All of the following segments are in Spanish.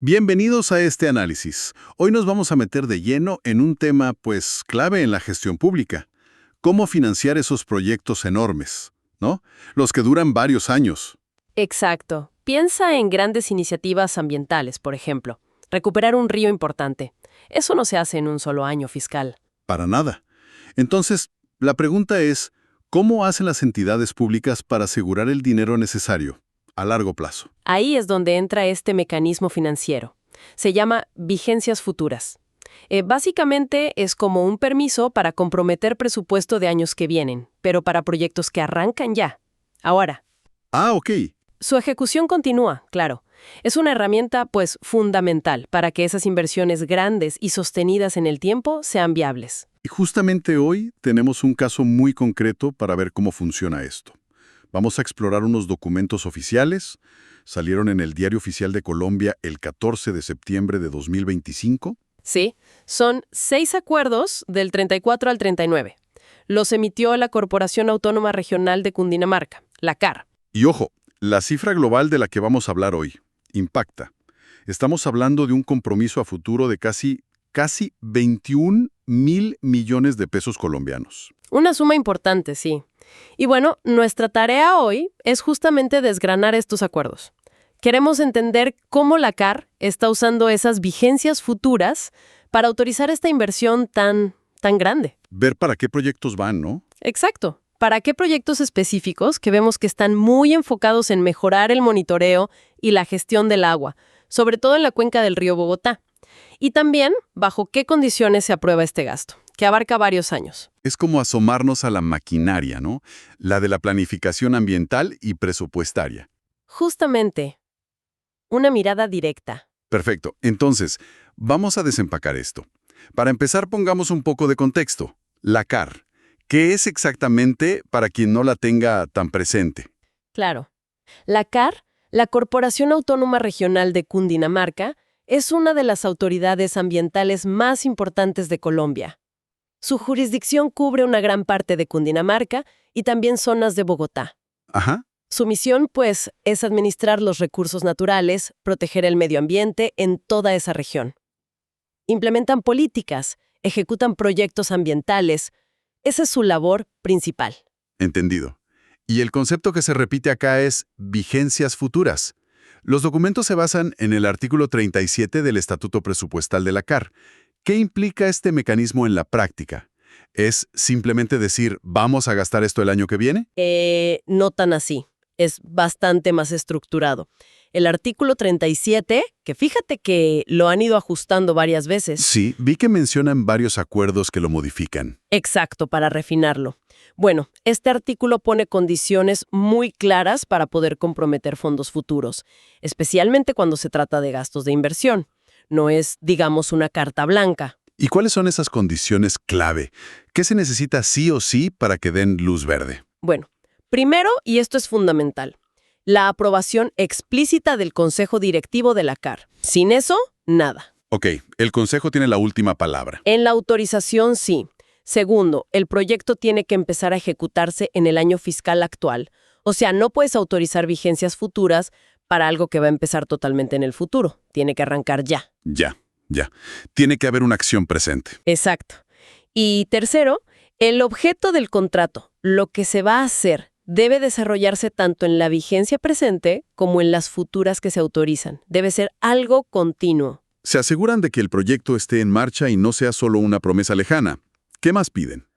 Bienvenidos a este análisis. Hoy nos vamos a meter de lleno en un tema, pues, clave en la gestión pública. Cómo financiar esos proyectos enormes, ¿no? Los que duran varios años. Exacto. Piensa en grandes iniciativas ambientales, por ejemplo. Recuperar un río importante. Eso no se hace en un solo año fiscal. Para nada. Entonces, la pregunta es, ¿cómo hacen las entidades públicas para asegurar el dinero necesario a largo plazo? Ahí es donde entra este mecanismo financiero. Se llama vigencias futuras. Básicamente es como un permiso para comprometer presupuesto de años que vienen, pero para proyectos que arrancan ya. Ahora, Ah, ok. su ejecución continúa, claro. Es una herramienta, pues, fundamental para que esas inversiones grandes y sostenidas en el tiempo sean viables. Y justamente hoy tenemos un caso muy concreto para ver cómo funciona esto. Vamos a explorar unos documentos oficiales. Salieron en el Diario Oficial de Colombia el 14 de septiembre de 2025. Sí, son 6 acuerdos del 34 al 39. Los emitió la Corporación Autónoma Regional de Cundinamarca, la CAR. Y ojo, la cifra global de la que vamos a hablar hoy impacta. Estamos hablando de un compromiso a futuro de casi 21.000 millones de pesos colombianos. Una suma importante, sí. Y bueno, nuestra tarea hoy es justamente desgranar estos acuerdos. Queremos entender cómo la CAR está usando esas vigencias futuras para autorizar esta inversión tan grande. Ver para qué proyectos van, ¿no? Exacto. ¿Para qué proyectos específicos que vemos que están muy enfocados en mejorar el monitoreo y la gestión del agua, sobre todo en la cuenca del río Bogotá? Y también, ¿bajo qué condiciones se aprueba este gasto?, que abarca varios años. Es como asomarnos a la maquinaria, ¿no? La de la planificación ambiental y presupuestaria. Justamente, una mirada directa. Perfecto. Entonces, vamos a desempacar esto. Para empezar, pongamos un poco de contexto. La CAR. ¿Qué es exactamente para quien no la tenga tan presente? Claro. La CAR, la Corporación Autónoma Regional de Cundinamarca, es una de las autoridades ambientales más importantes de Colombia. Su jurisdicción cubre una gran parte de Cundinamarca y también zonas de Bogotá. Ajá. Su misión, pues, es administrar los recursos naturales, proteger el medio ambiente en toda esa región. Implementan políticas, ejecutan proyectos ambientales. Esa es su labor principal. Entendido. Y el concepto que se repite acá es vigencias futuras. Los documentos se basan en el artículo 37 del Estatuto Presupuestal de la CAR. ¿Qué implica este mecanismo en la práctica? ¿Es simplemente decir, vamos a gastar esto el año que viene? No tan así. Es bastante más estructurado. El artículo 37, que fíjate que lo han ido ajustando varias veces. Sí, vi que mencionan varios acuerdos que lo modifican. Exacto, para refinarlo. Bueno, este artículo pone condiciones muy claras para poder comprometer fondos futuros, especialmente cuando se trata de gastos de inversión. No es, digamos, una carta blanca. ¿Y cuáles son esas condiciones clave? ¿Qué se necesita sí o sí para que den luz verde? Bueno, primero, y esto es fundamental, la aprobación explícita del Consejo Directivo de la CAR. Sin eso, nada. Ok, el Consejo tiene la última palabra. En la autorización, sí. Segundo, el proyecto tiene que empezar a ejecutarse en el año fiscal actual. O sea, no puedes autorizar vigencias futuras para algo que va a empezar totalmente en el futuro. Tiene que arrancar ya. Ya. Tiene que haber una acción presente. Exacto. Y tercero, el objeto del contrato, lo que se va a hacer, debe desarrollarse tanto en la vigencia presente como en las futuras que se autorizan. Debe ser algo continuo. Se aseguran de que el proyecto esté en marcha y no sea solo una promesa lejana. ¿Qué más piden?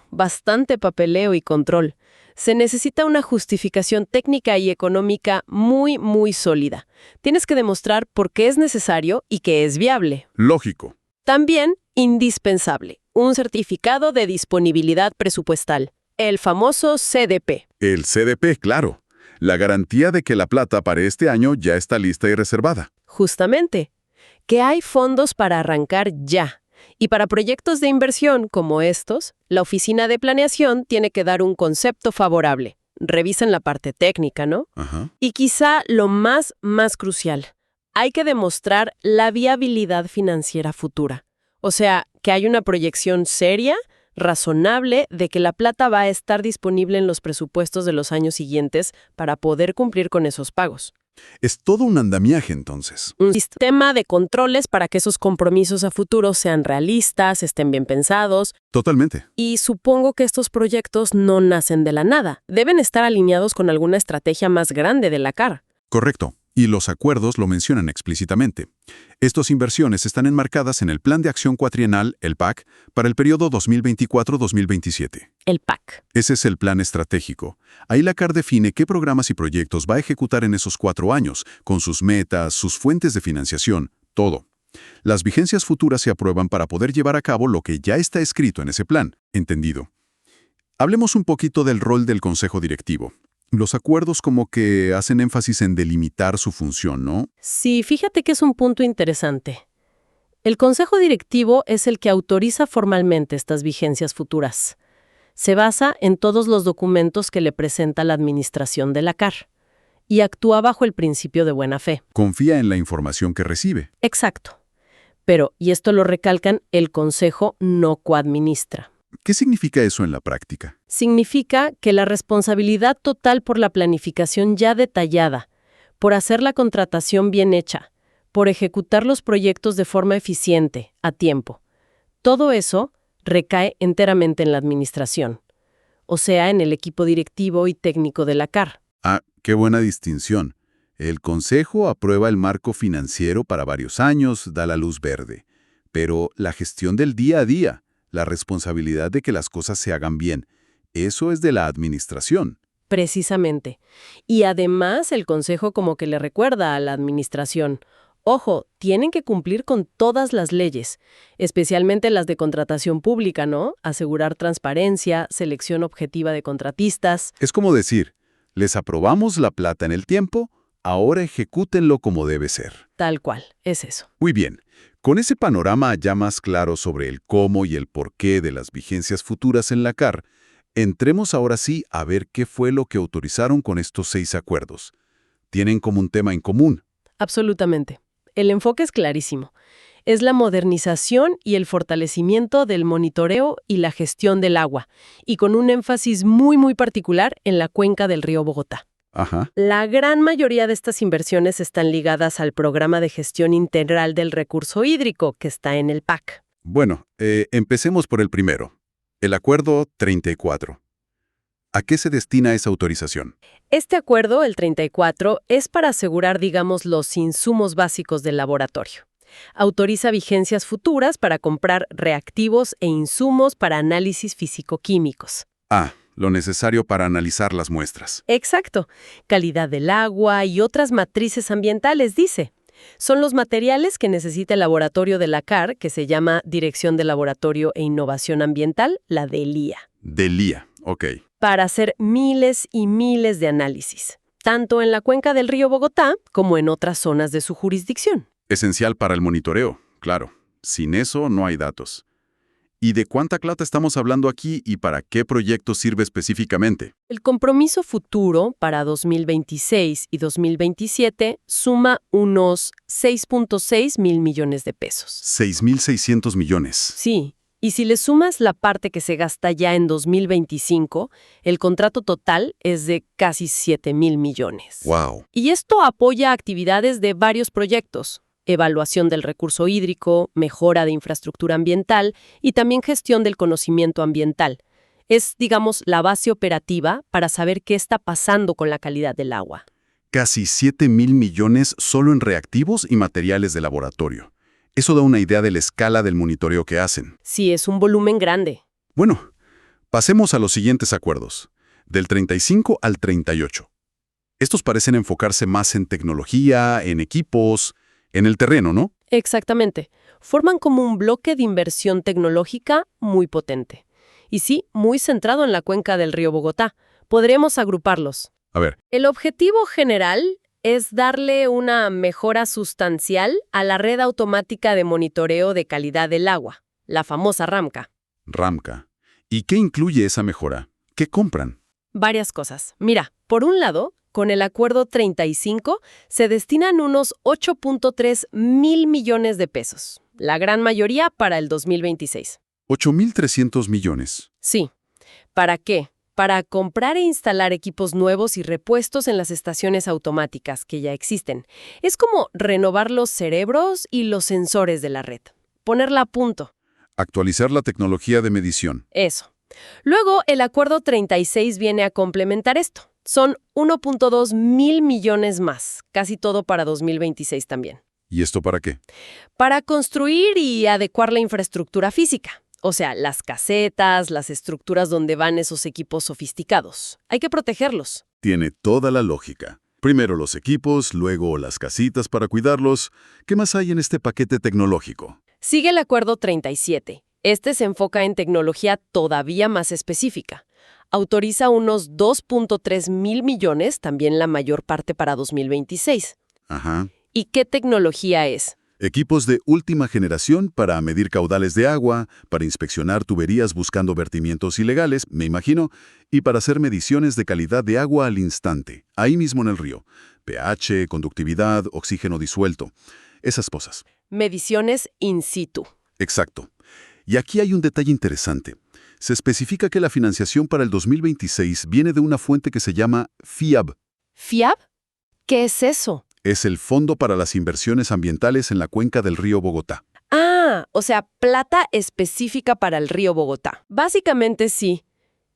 Bastante papeleo y control. Se necesita una justificación técnica y económica muy, muy sólida. Tienes que demostrar por qué es necesario y que es viable. Lógico. También indispensable, un certificado de disponibilidad presupuestal, el famoso CDP. El CDP, claro. La garantía de que la plata para este año ya está lista y reservada. Justamente, que hay fondos para arrancar ya. Y para proyectos de inversión como estos, la Oficina de Planeación tiene que dar un concepto favorable. Revisan la parte técnica, ¿no? Ajá. Y quizá lo más crucial, hay que demostrar la viabilidad financiera futura. O sea, que hay una proyección seria, razonable, de que la plata va a estar disponible en los presupuestos de los años siguientes para poder cumplir con esos pagos. Es todo un andamiaje, entonces. Un sistema de controles para que esos compromisos a futuro sean realistas, estén bien pensados. Totalmente. Y supongo que estos proyectos no nacen de la nada. Deben estar alineados con alguna estrategia más grande de la CAR. Correcto. Y los acuerdos lo mencionan explícitamente. Estas inversiones están enmarcadas en el Plan de Acción Cuatrienal, el PAC, para el periodo 2024-2027. El PAC. Ese es el plan estratégico. Ahí la CAR define qué programas y proyectos va a ejecutar en esos 4 años, con sus metas, sus fuentes de financiación, todo. Las vigencias futuras se aprueban para poder llevar a cabo lo que ya está escrito en ese plan. Entendido. Hablemos un poquito del rol del Consejo Directivo. Los acuerdos como que hacen énfasis en delimitar su función, ¿no? Sí, fíjate que es un punto interesante. El Consejo Directivo es el que autoriza formalmente estas vigencias futuras. Se basa en todos los documentos que le presenta la administración de la CAR y actúa bajo el principio de buena fe. Confía en la información que recibe. Exacto. Pero, y esto lo recalcan, el Consejo no coadministra. ¿Qué significa eso en la práctica? Significa que la responsabilidad total por la planificación ya detallada, por hacer la contratación bien hecha, por ejecutar los proyectos de forma eficiente, a tiempo, todo eso recae enteramente en la administración, o sea, en el equipo directivo y técnico de la CAR. Ah, qué buena distinción. El Consejo aprueba el marco financiero para varios años, da la luz verde. Pero la gestión del día a día, la responsabilidad de que las cosas se hagan bien, eso es de la administración. Precisamente. Y además el Consejo como que le recuerda a la administración, ojo, tienen que cumplir con todas las leyes, especialmente las de contratación pública, ¿no? Asegurar transparencia, selección objetiva de contratistas. Es como decir, les aprobamos la plata en el tiempo, ahora ejecútenlo como debe ser. Tal cual, es eso. Muy bien. Con ese panorama ya más claro sobre el cómo y el porqué de las vigencias futuras en la CAR, entremos ahora sí a ver qué fue lo que autorizaron con estos 6 acuerdos. Tienen como un tema en común. Absolutamente. El enfoque es clarísimo. Es la modernización y el fortalecimiento del monitoreo y la gestión del agua, y con un énfasis muy particular en la cuenca del río Bogotá. Ajá. La gran mayoría de estas inversiones están ligadas al Programa de Gestión Integral del Recurso Hídrico, que está en el PAC. Bueno, empecemos por el primero. El Acuerdo 34. ¿A qué se destina esa autorización? Este acuerdo, el 34, es para asegurar, digamos, los insumos básicos del laboratorio. Autoriza vigencias futuras para comprar reactivos e insumos para análisis físico-químicos. Ah, lo necesario para analizar las muestras. Exacto. Calidad del agua y otras matrices ambientales, dice. Son los materiales que necesita el laboratorio de la CAR, que se llama Dirección de Laboratorio e Innovación Ambiental, la DELIA. DELIA, ok. Para hacer miles y miles de análisis, tanto en la cuenca del río Bogotá como en otras zonas de su jurisdicción. Esencial para el monitoreo, claro. Sin eso no hay datos. ¿Y de cuánta plata estamos hablando aquí y para qué proyecto sirve específicamente? El compromiso futuro para 2026 y 2027 suma unos 6.6 mil millones de pesos. 6.600 millones. Sí, y si le sumas la parte que se gasta ya en 2025, el contrato total es de casi 7 mil millones. ¡Wow! Y esto apoya actividades de varios proyectos. Evaluación del recurso hídrico, mejora de infraestructura ambiental y también gestión del conocimiento ambiental. Es, digamos, la base operativa para saber qué está pasando con la calidad del agua. Casi 7.000 millones solo en reactivos y materiales de laboratorio. Eso da una idea de la escala del monitoreo que hacen. Sí, es un volumen grande. Bueno, pasemos a los siguientes acuerdos, del 35 al 38. Estos parecen enfocarse más en tecnología, en equipos, en el terreno, ¿no? Exactamente. Forman como un bloque de inversión tecnológica muy potente. Y sí, muy centrado en la cuenca del río Bogotá. Podremos agruparlos. A ver, El objetivo general es darle una mejora sustancial a la red automática de monitoreo de calidad del agua, la famosa RAMCA. RAMCA. ¿Y qué incluye esa mejora? ¿Qué compran? Varias cosas. Mira, por un lado, con el Acuerdo 35 se destinan unos 8.3 mil millones de pesos, la gran mayoría para el 2026. 8.300 millones. Sí. ¿Para qué? para comprar e instalar equipos nuevos y repuestos en las estaciones automáticas que ya existen. Es como renovar los cerebros y los sensores de la red. Ponerla a punto. Actualizar la tecnología de medición. Eso. Luego, el Acuerdo 36 viene a complementar esto. Son 1.2 mil millones más, casi todo para 2026 también. ¿Y esto para qué? Para construir y adecuar la infraestructura física. O sea, las casetas, las estructuras donde van esos equipos sofisticados. Hay que protegerlos. Tiene toda la lógica. Primero los equipos, luego las casitas para cuidarlos. ¿Qué más hay en este paquete tecnológico? Sigue el Acuerdo 37. Este se enfoca en tecnología todavía más específica. Autoriza unos 2.3 mil millones, también la mayor parte para 2026. Ajá. ¿Y qué tecnología es? Equipos de última generación para medir caudales de agua, para inspeccionar tuberías buscando vertimientos ilegales, me imagino, y para hacer mediciones de calidad de agua al instante, ahí mismo en el río. pH, conductividad, oxígeno disuelto, esas cosas. Mediciones in situ. Exacto. Y aquí hay un detalle interesante. Se especifica que la financiación para el 2026 viene de una fuente que se llama FIAB. ¿FIAB? ¿Qué es eso? Es el Fondo para las Inversiones Ambientales en la Cuenca del Río Bogotá. Ah, o sea, plata específica para el río Bogotá. Básicamente sí.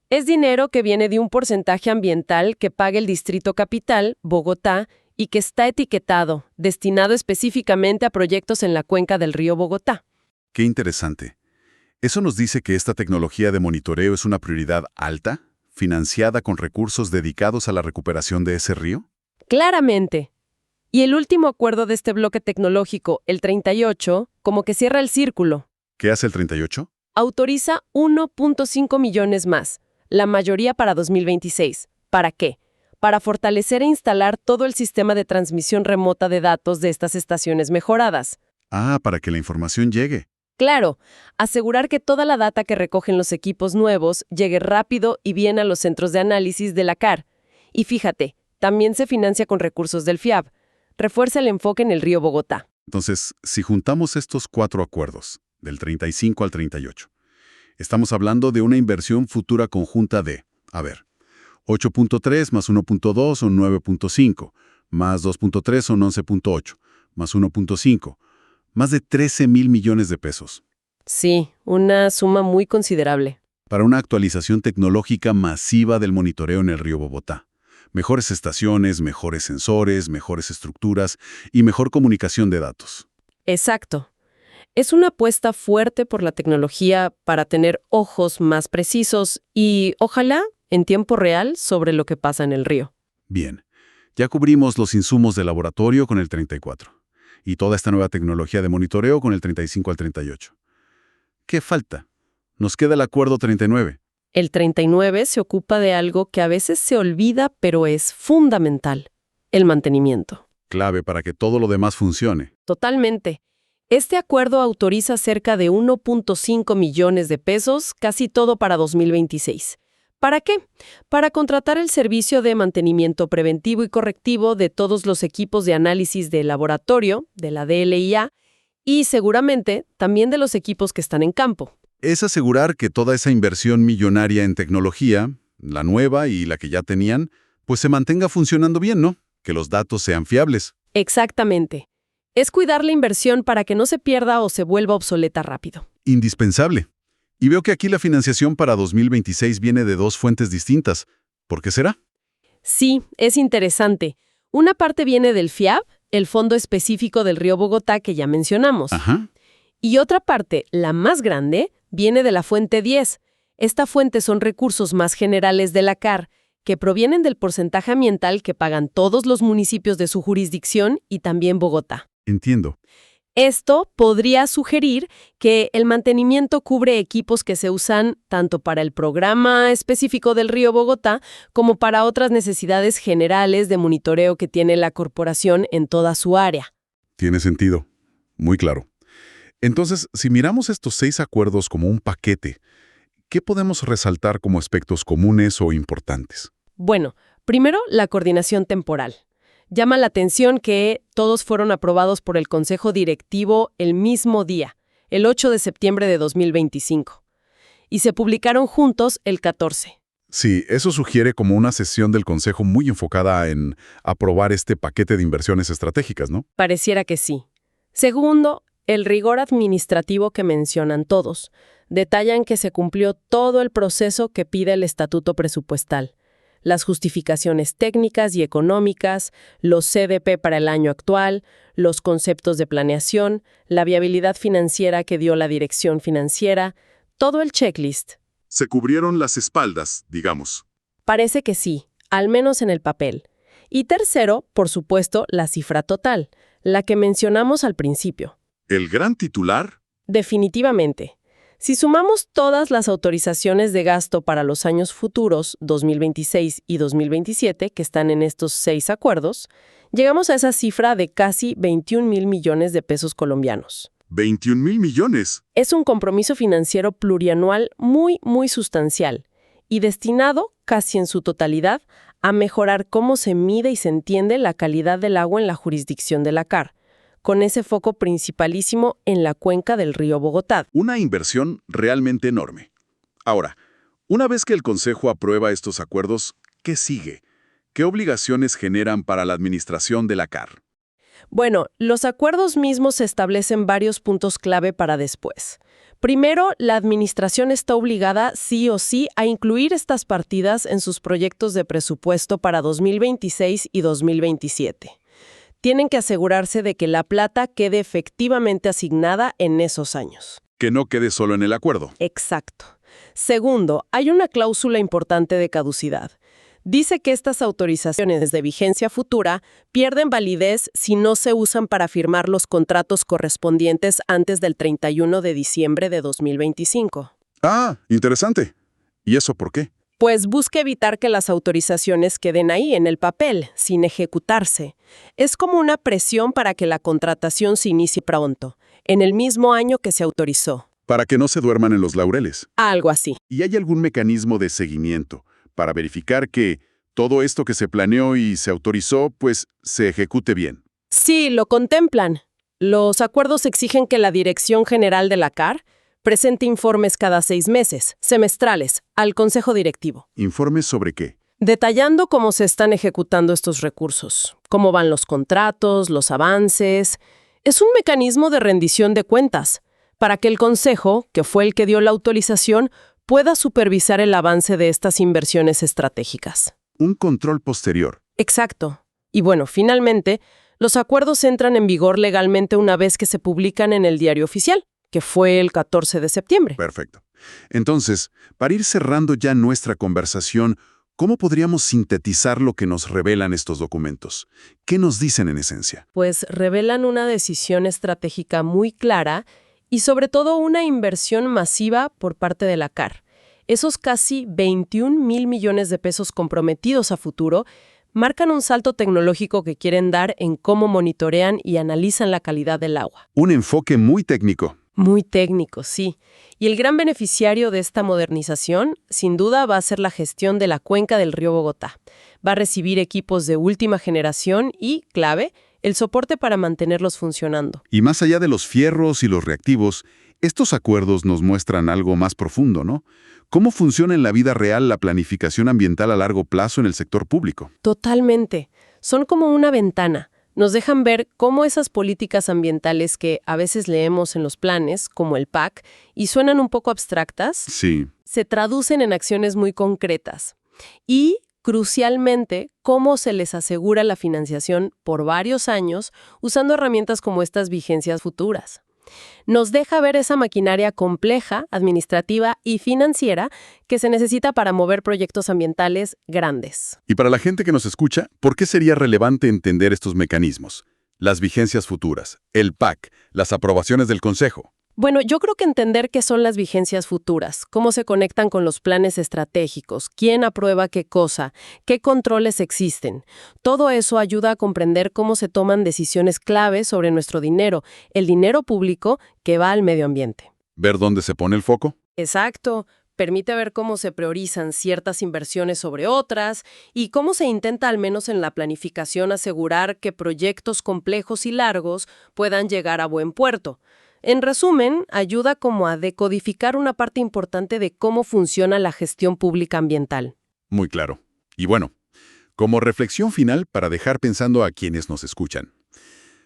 Es dinero que viene de un porcentaje ambiental que paga el Distrito Capital, Bogotá, y que está etiquetado, destinado específicamente a proyectos en la cuenca del río Bogotá. Qué interesante. ¿Eso nos dice que esta tecnología de monitoreo es una prioridad alta, financiada con recursos dedicados a la recuperación de ese río? Claramente. Y el último acuerdo de este bloque tecnológico, el 38, como que cierra el círculo. ¿Qué hace el 38? Autoriza 1.5 millones más, la mayoría para 2026. ¿Para qué? Para fortalecer e instalar todo el sistema de transmisión remota de datos de estas estaciones mejoradas. Ah, para que la información llegue. Claro, asegurar que toda la data que recogen los equipos nuevos llegue rápido y bien a los centros de análisis de la CAR. Y fíjate, también se financia con recursos del FIAB. Refuerza el enfoque en el río Bogotá. Entonces, si juntamos estos 4 acuerdos, del 35 al 38, estamos hablando de una inversión futura conjunta de, 8.3 más 1.2 son 9.5, más 2.3 son 11.8, más 1.5, más de 13 mil millones de pesos. Sí, una suma muy considerable. Para una actualización tecnológica masiva del monitoreo en el río Bogotá. Mejores estaciones, mejores sensores, mejores estructuras y mejor comunicación de datos. Exacto. Es una apuesta fuerte por la tecnología para tener ojos más precisos y, ojalá, en tiempo real sobre lo que pasa en el río. Bien, ya cubrimos los insumos de laboratorio con el 34 y toda esta nueva tecnología de monitoreo con el 35 al 38. ¿Qué falta? Nos queda el acuerdo 39. El 39 se ocupa de algo que a veces se olvida, pero es fundamental: el mantenimiento. Clave para que todo lo demás funcione. Totalmente. Este acuerdo autoriza cerca de 1.5 millones de pesos, casi todo para 2026. ¿Para qué? Para contratar el servicio de mantenimiento preventivo y correctivo de todos los equipos de análisis de laboratorio, de la DLIA, y seguramente también de los equipos que están en campo. Es asegurar que toda esa inversión millonaria en tecnología, la nueva y la que ya tenían, pues se mantenga funcionando bien, ¿no? Que los datos sean fiables. Exactamente. Es cuidar la inversión para que no se pierda o se vuelva obsoleta rápido. Indispensable. Y veo que aquí la financiación para 2026 viene de 2 fuentes distintas. ¿Por qué será? Sí, es interesante. Una parte viene del FIAB, el Fondo Específico del Río Bogotá que ya mencionamos. Ajá. Y otra parte, la más grande, viene de la fuente 10. Esta fuente son recursos más generales de la CAR, que provienen del porcentaje ambiental que pagan todos los municipios de su jurisdicción y también Bogotá. Entiendo. Esto podría sugerir que el mantenimiento cubre equipos que se usan tanto para el programa específico del río Bogotá como para otras necesidades generales de monitoreo que tiene la corporación en toda su área. Tiene sentido. Muy claro. Entonces, si miramos estos 6 acuerdos como un paquete, ¿qué podemos resaltar como aspectos comunes o importantes? Bueno, primero, la coordinación temporal. Llama la atención que todos fueron aprobados por el Consejo Directivo el mismo día, el 8 de septiembre de 2025, y se publicaron juntos el 14. Sí, eso sugiere como una sesión del Consejo muy enfocada en aprobar este paquete de inversiones estratégicas, ¿no? Pareciera que sí. Segundo, el rigor administrativo que mencionan todos. Detallan que se cumplió todo el proceso que pide el estatuto presupuestal. Las justificaciones técnicas y económicas, los CDP para el año actual, los conceptos de planeación, la viabilidad financiera que dio la dirección financiera, todo el checklist. Se cubrieron las espaldas, digamos. Parece que sí, al menos en el papel. Y tercero, por supuesto, la cifra total, la que mencionamos al principio. ¿El gran titular? Definitivamente. Si sumamos todas las autorizaciones de gasto para los años futuros, 2026 y 2027, que están en estos 6 acuerdos, llegamos a esa cifra de casi 21,000 millones de pesos colombianos. 21,000 millones. Es un compromiso financiero plurianual muy sustancial y destinado, casi en su totalidad, a mejorar cómo se mide y se entiende la calidad del agua en la jurisdicción de la CAR, con ese foco principalísimo en la cuenca del río Bogotá. Una inversión realmente enorme. Ahora, una vez que el Consejo aprueba estos acuerdos, ¿qué sigue? ¿Qué obligaciones generan para la administración de la CAR? Bueno, los acuerdos mismos establecen varios puntos clave para después. Primero, la administración está obligada sí o sí a incluir estas partidas en sus proyectos de presupuesto para 2026 y 2027. Tienen que asegurarse de que la plata quede efectivamente asignada en esos años. Que no quede solo en el acuerdo. Exacto. Segundo, hay una cláusula importante de caducidad. Dice que estas autorizaciones de vigencia futura pierden validez si no se usan para firmar los contratos correspondientes antes del 31 de diciembre de 2025. Ah, interesante. ¿Y eso por qué? Pues busca evitar que las autorizaciones queden ahí en el papel, sin ejecutarse. Es como una presión para que la contratación se inicie pronto, en el mismo año que se autorizó. Para que no se duerman en los laureles. Algo así. ¿Y hay algún mecanismo de seguimiento para verificar que todo esto que se planeó y se autorizó, pues, se ejecute bien? Sí, lo contemplan. Los acuerdos exigen que la Dirección General de la CAR presente informes cada 6 meses, semestrales, al Consejo Directivo. ¿Informes sobre qué? Detallando cómo se están ejecutando estos recursos, cómo van los contratos, los avances. Es un mecanismo de rendición de cuentas, para que el Consejo, que fue el que dio la autorización, pueda supervisar el avance de estas inversiones estratégicas. Un control posterior. Exacto. Y bueno, finalmente, los acuerdos entran en vigor legalmente una vez que se publican en el Diario Oficial, que fue el 14 de septiembre. Perfecto. Entonces, para ir cerrando ya nuestra conversación, ¿cómo podríamos sintetizar lo que nos revelan estos documentos? ¿Qué nos dicen en esencia? Pues revelan una decisión estratégica muy clara y sobre todo una inversión masiva por parte de la CAR. Esos casi 21,000 millones de pesos comprometidos a futuro marcan un salto tecnológico que quieren dar en cómo monitorean y analizan la calidad del agua. Un enfoque muy técnico. Muy técnico, sí. Y el gran beneficiario de esta modernización, sin duda, va a ser la gestión de la cuenca del río Bogotá. Va a recibir equipos de última generación y, clave, el soporte para mantenerlos funcionando. Y más allá de los fierros y los reactivos, estos acuerdos nos muestran algo más profundo, ¿no? ¿Cómo funciona en la vida real la planificación ambiental a largo plazo en el sector público? Totalmente. Son como una ventana. Nos dejan ver cómo esas políticas ambientales que a veces leemos en los planes, como el PAC, y suenan un poco abstractas, Sí. se traducen en acciones muy concretas. Y, crucialmente, cómo se les asegura la financiación por varios años usando herramientas como estas vigencias futuras. Nos deja ver esa maquinaria compleja, administrativa y financiera que se necesita para mover proyectos ambientales grandes. Y para la gente que nos escucha, ¿por qué sería relevante entender estos mecanismos? Las vigencias futuras, el PAC, las aprobaciones del Consejo. Bueno, yo creo que entender qué son las vigencias futuras, cómo se conectan con los planes estratégicos, quién aprueba qué cosa, qué controles existen. Todo eso ayuda a comprender cómo se toman decisiones claves sobre nuestro dinero, el dinero público que va al medio ambiente. ¿Ver dónde se pone el foco? Exacto. Permite ver cómo se priorizan ciertas inversiones sobre otras y cómo se intenta, al menos en la planificación, asegurar que proyectos complejos y largos puedan llegar a buen puerto. En resumen, ayuda como a decodificar una parte importante de cómo funciona la gestión pública ambiental. Muy claro. Y bueno, como reflexión final para dejar pensando a quienes nos escuchan.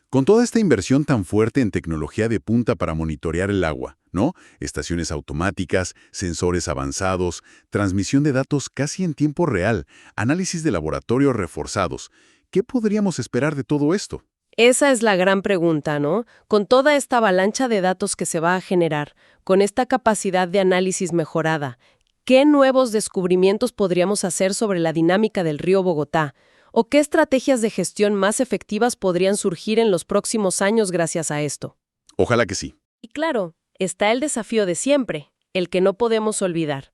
Con toda esta inversión tan fuerte en tecnología de punta para monitorear el agua, ¿no? Estaciones automáticas, sensores avanzados, transmisión de datos casi en tiempo real, análisis de laboratorio reforzados. ¿Qué podríamos esperar de todo esto? Esa es la gran pregunta, ¿no? Con toda esta avalancha de datos que se va a generar, con esta capacidad de análisis mejorada, ¿qué nuevos descubrimientos podríamos hacer sobre la dinámica del río Bogotá? ¿O qué estrategias de gestión más efectivas podrían surgir en los próximos años gracias a esto? Ojalá que sí. Y claro, está el desafío de siempre, el que no podemos olvidar.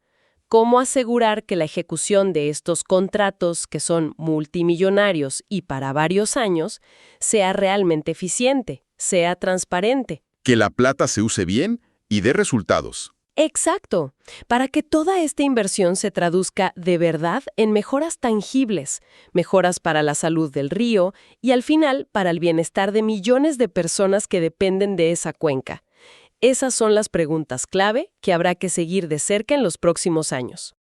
¿Cómo asegurar que la ejecución de estos contratos, que son multimillonarios y para varios años, sea realmente eficiente, sea transparente? Que la plata se use bien y dé resultados. Exacto, para que toda esta inversión se traduzca de verdad en mejoras tangibles, mejoras para la salud del río y al final para el bienestar de millones de personas que dependen de esa cuenca. Esas son las preguntas clave que habrá que seguir de cerca en los próximos años.